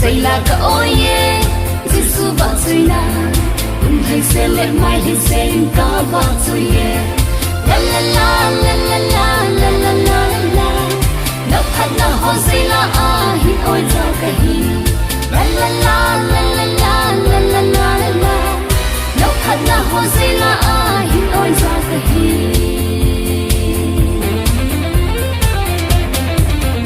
xây là cả ôi ye Giêsu vợ suy na hay sẽ lệ mai hay sẽ có vợ suy ye la la la la la la la la la la nấp hạt na ho xây là hi ôi giờ cái hi la la la la la la la la la la nấp hạt na ho xây là hi ôi giờ cái hi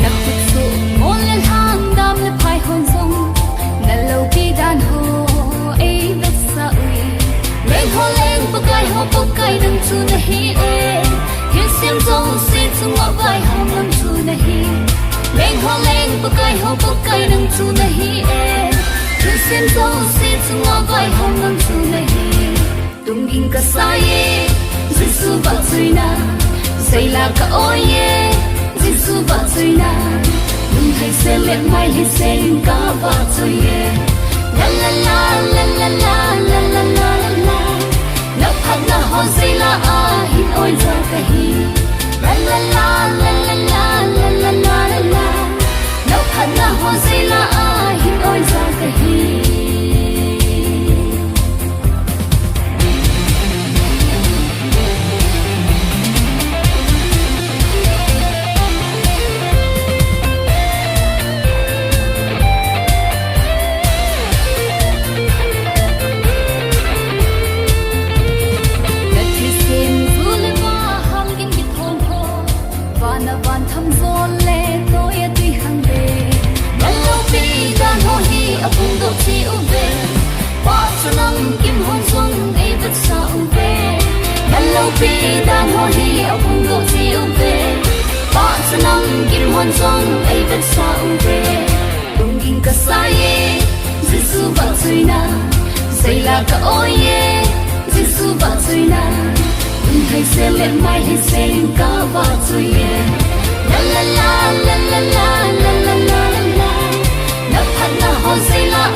nấp hạt su ôn lên hang đam lên phai hôn sông nè lâu đi đàn hồ ấy vết sa uy lên hồ lên bốc cay đừng chu na hi e hiên xiêm dông xin chung ngõ vai hồng lâm chu na hi lên hồ lên bốc cay đừng chu na hi e hiên xiêm dông xin chung ngõ vai hồng lâm chu na hi Tumging Jasaiye Giêsu vợ suy na xây là cả ôi ye Giêsu vợ suy na đừng hay sẽ lệ mai hay sẽ cả vợ suy ye la la la la la la la la la la nấp hạt na ho xây là hin ôi giờ cái hi la la la la la la la la la la nấp hạt na ho xây là hin ôi giờ cái hi Apung do chi uve, ba chunam kim hon sung ei vet sa uve. Hello pi dan ho hi apung do chi uve, ba chunam kim hon sung ei vet sa uve. Tumging Jasaiye, Giêsu vợ suy na, xây là cả ôi ye, Giêsu vợ suy na. Đừng hay sẽ lệ mai hay sẽ cả vợ suy ye. La la la la la la la la la la. Nấp hạt na ho xây là